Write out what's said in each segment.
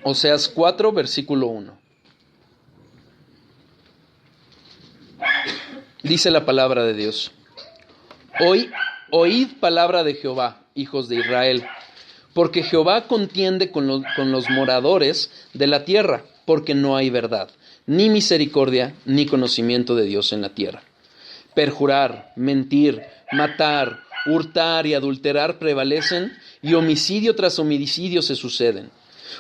Oseas 4, versículo 1. Dice la palabra de Dios: Oíd palabra de Jehová, hijos de Israel, porque Jehová contiende con los moradores de la tierra, porque no hay verdad, ni misericordia, ni conocimiento de Dios en la tierra. Perjurar, mentir, matar, hurtar y adulterar prevalecen, y homicidio tras homicidio se suceden.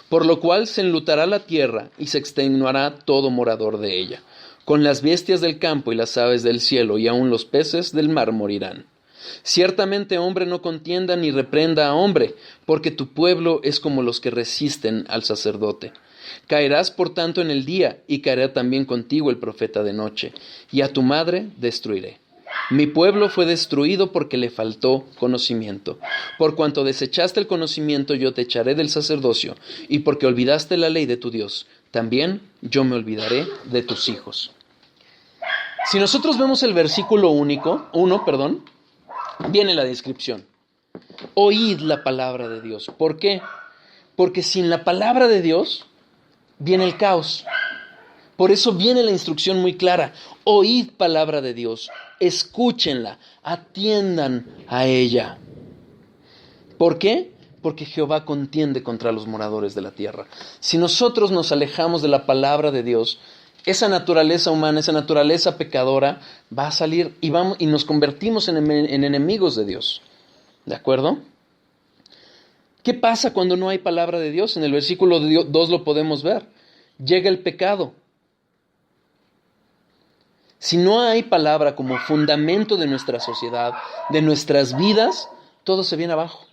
Por lo cual se enlutará la tierra y se extenuará todo morador de ella. Con las bestias del campo y las aves del cielo y aun los peces del mar morirán. Ciertamente hombre no contienda ni reprenda a hombre, porque tu pueblo es como los que resisten al sacerdote. Caerás por tanto en el día, y caerá también contigo el profeta de noche, y a tu madre destruiré. Mi pueblo fue destruido porque le faltó conocimiento. Por cuanto desechaste el conocimiento, yo te echaré del sacerdocio, y porque olvidaste la ley de tu Dios, también yo me olvidaré de tus hijos. Si nosotros vemos el versículo 1, viene la descripción. Oíd la palabra de Dios. ¿Por qué? Porque sin la palabra de Dios viene el caos. Por eso viene la instrucción muy clara. Oíd palabra de Dios, escúchenla, atiendan a ella. ¿Por qué? Porque Jehová contiende contra los moradores de la tierra. Si nosotros nos alejamos de la palabra de Dios, esa naturaleza humana, esa naturaleza pecadora va a salir y nos convertimos en enemigos de Dios. ¿De acuerdo? ¿Qué pasa cuando no hay palabra de Dios? En el versículo 2 lo podemos ver. Llega el pecado. Si no hay palabra como fundamento de nuestra sociedad, de nuestras vidas, todo se viene abajo.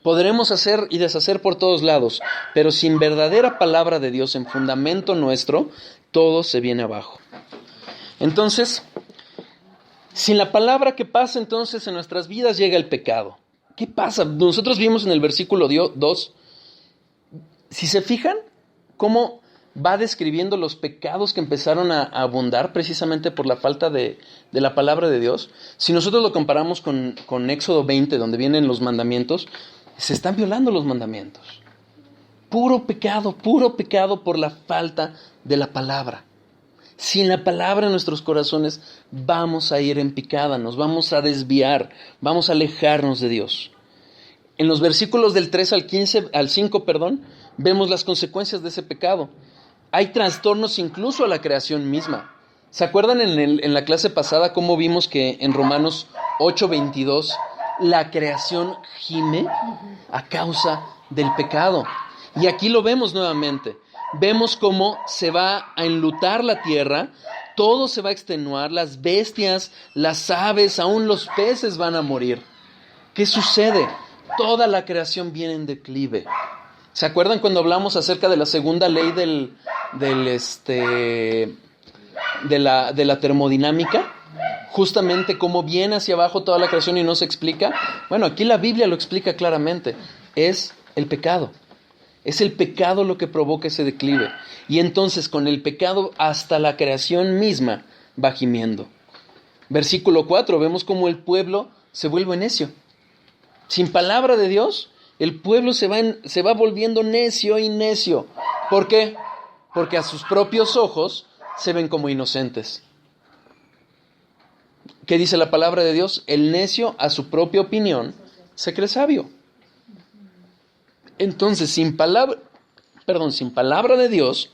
Podremos hacer y deshacer por todos lados, pero sin verdadera palabra de Dios en fundamento nuestro, todo se viene abajo. Entonces, sin la palabra, ¿qué pasa entonces en nuestras vidas? Llega el pecado. ¿Qué pasa? Nosotros vimos en el versículo 2, si se fijan, cómo va describiendo los pecados que empezaron a abundar precisamente por la falta de la palabra de Dios. Si nosotros lo comparamos con Éxodo 20, donde vienen los mandamientos, se están violando los mandamientos. Puro pecado por la falta de la palabra. Sin la palabra en nuestros corazones vamos a ir en picada, nos vamos a desviar, vamos a alejarnos de Dios. En los versículos del 3 al 5, vemos las consecuencias de ese pecado. Hay trastornos incluso a la creación misma. ¿Se acuerdan en la clase pasada cómo vimos que en Romanos 8:22 la creación gime a causa del pecado? Y aquí lo vemos nuevamente. Vemos cómo se va a enlutar la tierra, todo se va a extenuar, las bestias, las aves, aún los peces van a morir. ¿Qué sucede? Toda la creación viene en declive. ¿Se acuerdan cuando hablamos acerca de la segunda ley de la termodinámica? Justamente cómo viene hacia abajo toda la creación y no se explica. Bueno, aquí la Biblia lo explica claramente. Es el pecado. Es el pecado lo que provoca ese declive. Y entonces con el pecado hasta la creación misma va gimiendo. Versículo 4, vemos cómo el pueblo se vuelve necio. Sin palabra de Dios, el pueblo se va volviendo necio y necio. ¿Por qué? Porque a sus propios ojos se ven como inocentes. ¿Qué dice la palabra de Dios? El necio a su propia opinión se cree sabio. Entonces, sin palabra de Dios,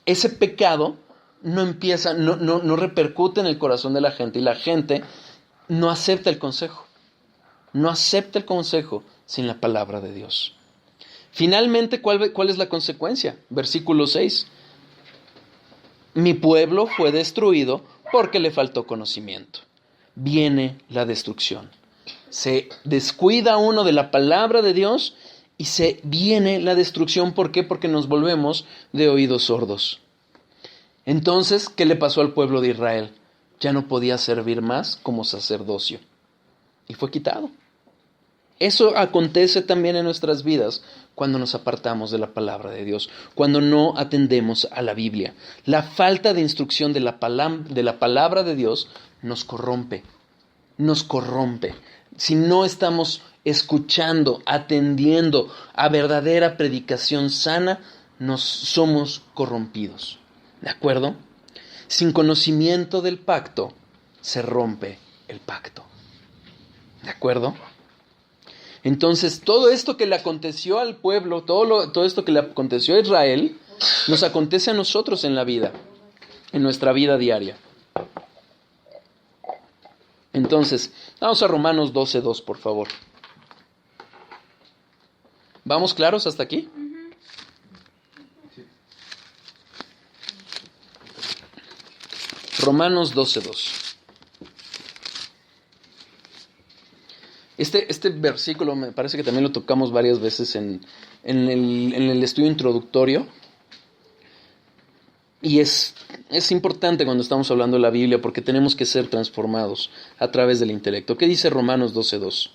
ese pecado no repercute en el corazón de la gente, y la gente no acepta el consejo. No acepta el consejo sin la palabra de Dios. Finalmente, ¿cuál es la consecuencia? Versículo 6. Mi pueblo fue destruido porque le faltó conocimiento. Viene la destrucción. Se descuida uno de la palabra de Dios y se viene la destrucción. ¿Por qué? Porque nos volvemos de oídos sordos. Entonces, ¿qué le pasó al pueblo de Israel? Ya no podía servir más como sacerdocio. Y fue quitado. Eso acontece también en nuestras vidas cuando nos apartamos de la palabra de Dios, cuando no atendemos a la Biblia. La falta de instrucción de la palabra de Dios nos corrompe. Si no estamos escuchando, atendiendo a verdadera predicación sana, nos somos corrompidos. ¿De acuerdo? Sin conocimiento del pacto, se rompe el pacto. ¿De acuerdo? Entonces, todo esto que le aconteció al pueblo, todo esto que le aconteció a Israel, nos acontece a nosotros en la vida, en nuestra vida diaria. Entonces, vamos a Romanos 12:2, por favor. ¿Vamos claros hasta aquí? Romanos 12:2. Este versículo me parece que también lo tocamos varias veces en el estudio introductorio. Y es importante cuando estamos hablando de la Biblia porque tenemos que ser transformados a través del intelecto. ¿Qué dice Romanos 12:2?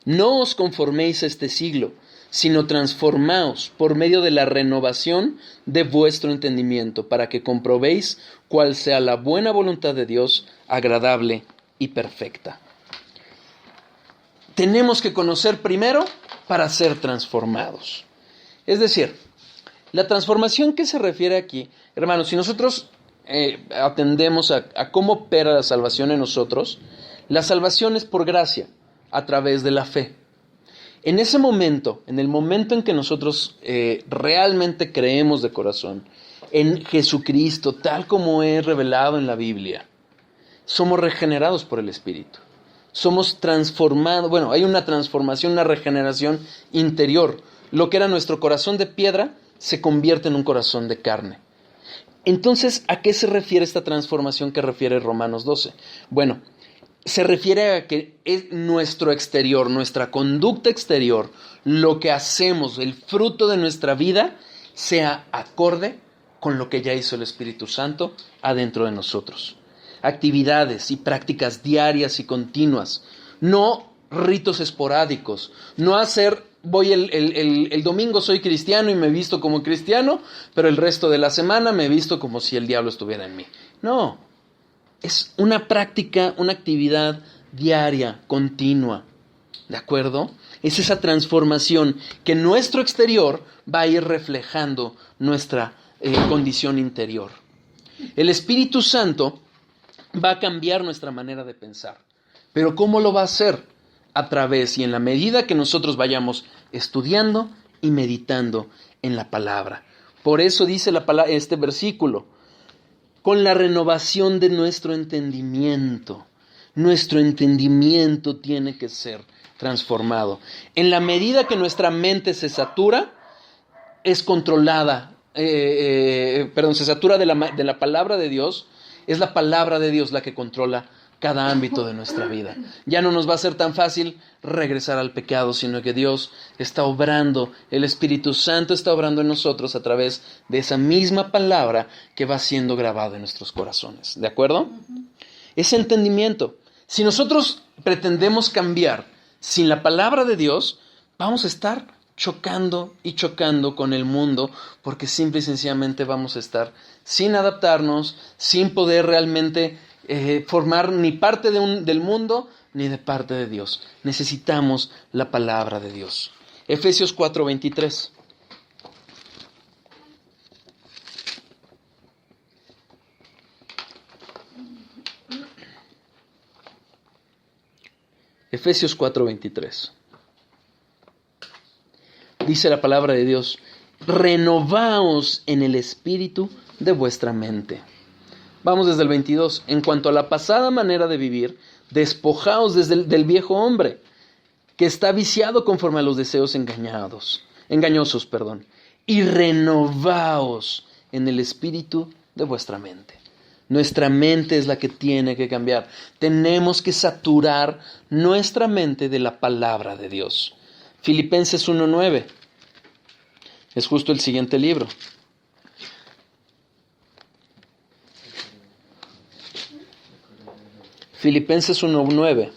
No os conforméis a este siglo, sino transformaos por medio de la renovación de vuestro entendimiento, para que comprobéis cuál sea la buena voluntad de Dios, agradable y perfecta. Tenemos que conocer primero para ser transformados. Es decir, la transformación que se refiere aquí, hermanos, si nosotros atendemos a cómo opera la salvación en nosotros, la salvación es por gracia, a través de la fe. En ese momento, en el momento en que nosotros realmente creemos de corazón en Jesucristo, tal como es revelado en la Biblia, somos regenerados por el Espíritu. Somos transformados, hay una transformación, una regeneración interior. Lo que era nuestro corazón de piedra se convierte en un corazón de carne. Entonces, ¿a qué se refiere esta transformación que refiere Romanos 12? Bueno, se refiere a que es nuestro exterior, nuestra conducta exterior, lo que hacemos, el fruto de nuestra vida, sea acorde con lo que ya hizo el Espíritu Santo adentro de nosotros. Actividades y prácticas diarias y continuas, no ritos esporádicos, no hacer, el domingo soy cristiano y me visto como cristiano, pero el resto de la semana me visto como si el diablo estuviera en mí. No. Es una práctica, una actividad diaria, continua, ¿de acuerdo? Es esa transformación que nuestro exterior va a ir reflejando nuestra condición interior. El Espíritu Santo va a cambiar nuestra manera de pensar. ¿Pero cómo lo va a hacer? A través y en la medida que nosotros vayamos estudiando y meditando en la palabra. Por eso dice este versículo, con la renovación de nuestro entendimiento. Nuestro entendimiento tiene que ser transformado. En la medida que nuestra mente se satura, es controlada, se satura de la palabra de Dios, es la palabra de Dios la que controla cada ámbito de nuestra vida. Ya no nos va a ser tan fácil regresar al pecado, sino que Dios está obrando, el Espíritu Santo está obrando en nosotros a través de esa misma palabra que va siendo grabada en nuestros corazones. ¿De acuerdo? Ese entendimiento. Si nosotros pretendemos cambiar sin la palabra de Dios, vamos a estar chocando y chocando con el mundo, porque simple y sencillamente vamos a estar sin adaptarnos, sin poder realmente formar ni parte del mundo ni de parte de Dios. Necesitamos la palabra de Dios. Efesios 4:23. Efesios 4:23. Dice la palabra de Dios: renovaos en el espíritu de vuestra mente. Vamos desde el 22. En cuanto a la pasada manera de vivir, despojaos del viejo hombre, que está viciado conforme a los deseos engañosos, y renovaos en el espíritu de vuestra mente. Nuestra mente es la que tiene que cambiar. Tenemos que saturar nuestra mente de la palabra de Dios. Filipenses 1:9. Es justo el siguiente libro. Filipenses 1:9.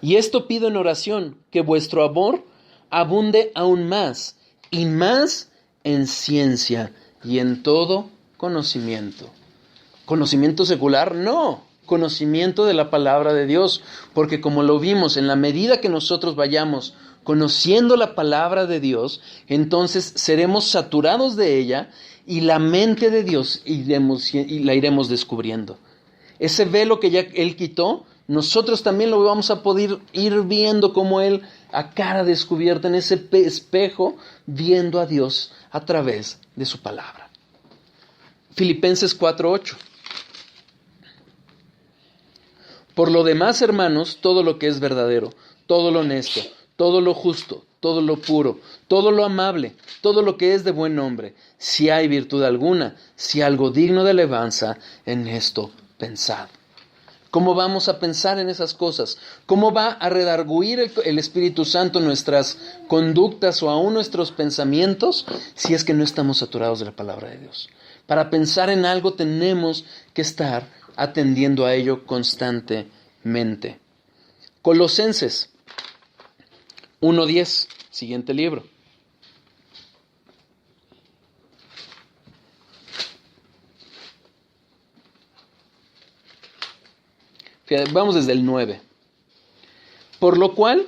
Y esto pido en oración, que vuestro amor abunde aún más, y más en ciencia y en todo conocimiento. ¿Conocimiento secular? No, conocimiento de la palabra de Dios, porque como lo vimos, en la medida que nosotros vayamos conociendo la palabra de Dios, entonces seremos saturados de ella y la mente de Dios la iremos descubriendo. Ese velo que ya Él quitó, nosotros también lo vamos a poder ir viendo como Él a cara descubierta en ese espejo, viendo a Dios a través de su palabra. Filipenses 4:8. Por lo demás, hermanos, todo lo que es verdadero, todo lo honesto, todo lo justo, todo lo puro, todo lo amable, todo lo que es de buen nombre, si hay virtud alguna, si algo digno de alabanza, en esto pensad. ¿Cómo vamos a pensar en esas cosas? ¿Cómo va a redarguir el Espíritu Santo nuestras conductas o aún nuestros pensamientos si es que no estamos saturados de la palabra de Dios? Para pensar en algo tenemos que estar atendiendo a ello constantemente. Colosenses 1:10, siguiente libro. Fíjate, vamos desde el 9. Por lo cual,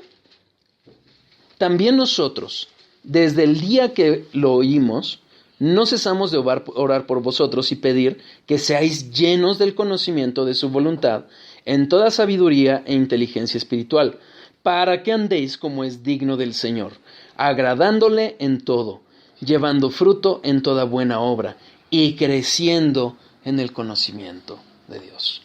también nosotros, desde el día que lo oímos, no cesamos de orar por vosotros y pedir que seáis llenos del conocimiento de su voluntad en toda sabiduría e inteligencia espiritual, para que andéis como es digno del Señor, agradándole en todo, llevando fruto en toda buena obra y creciendo en el conocimiento de Dios.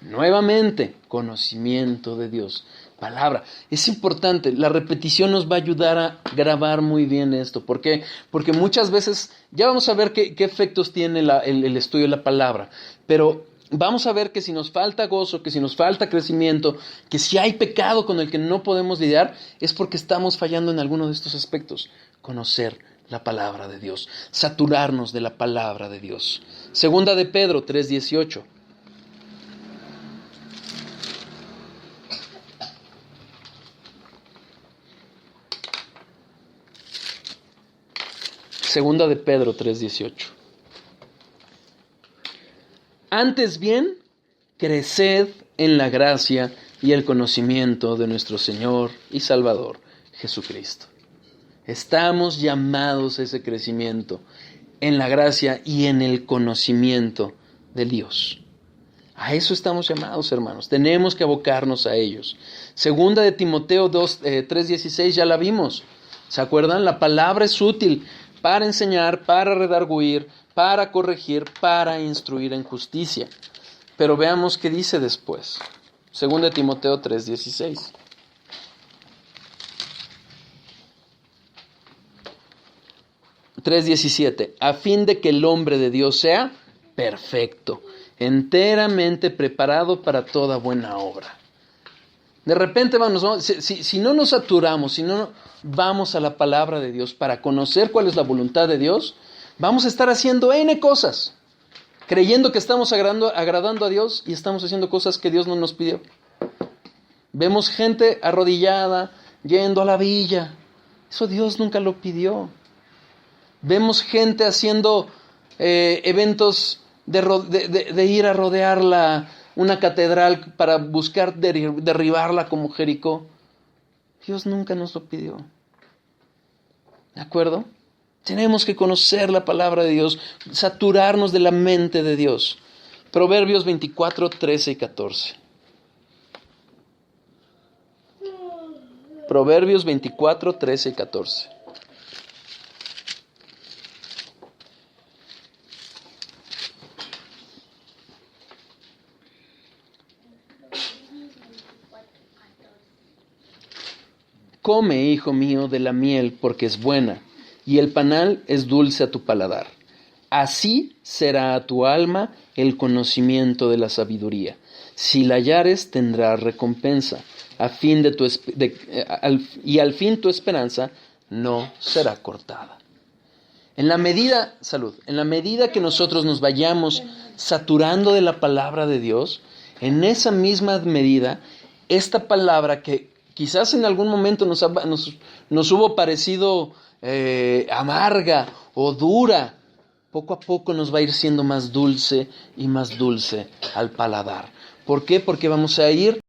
Nuevamente, conocimiento de Dios. Palabra. Es importante, la repetición nos va a ayudar a grabar muy bien esto. ¿Por qué? Porque muchas veces, ya vamos a ver qué efectos tiene el estudio de la palabra, pero vamos a ver que si nos falta gozo, que si nos falta crecimiento, que si hay pecado con el que no podemos lidiar, es porque estamos fallando en alguno de estos aspectos. Conocer la palabra de Dios, saturarnos de la palabra de Dios. Segunda de Pedro 3:18. Segunda de Pedro 3:18. Antes bien, creced en la gracia y el conocimiento de nuestro Señor y Salvador, Jesucristo. Estamos llamados a ese crecimiento en la gracia y en el conocimiento de Dios. A eso estamos llamados, hermanos. Tenemos que abocarnos a ellos. Segunda de Timoteo 3:16 ya la vimos. ¿Se acuerdan? La palabra es útil para enseñar, para redarguir, para corregir, para instruir en justicia. Pero veamos qué dice después. 2 Timoteo 3:16. A fin de que el hombre de Dios sea perfecto, enteramente preparado para toda buena obra. De repente si no nos saturamos, si no vamos a la palabra de Dios para conocer cuál es la voluntad de Dios, vamos a estar haciendo N cosas, creyendo que estamos agradando a Dios y estamos haciendo cosas que Dios no nos pidió. Vemos gente arrodillada, yendo a la villa. Eso Dios nunca lo pidió. Vemos gente haciendo eventos de ir a rodear una catedral para buscar derribarla como Jericó. Dios nunca nos lo pidió. ¿De acuerdo? Tenemos que conocer la palabra de Dios, saturarnos de la mente de Dios. Proverbios 24, 13 y 14. Proverbios 24, 13 y 14. Come, hijo mío, de la miel, porque es buena, y el panal es dulce a tu paladar. Así será a tu alma el conocimiento de la sabiduría. Si la hallares, tendrás recompensa, al fin tu esperanza no será cortada. En la medida que nosotros nos vayamos saturando de la palabra de Dios, en esa misma medida, esta palabra que quizás en algún momento nos hubo parecido amarga o dura, poco a poco nos va a ir siendo más dulce y más dulce al paladar. ¿Por qué? Porque vamos a ir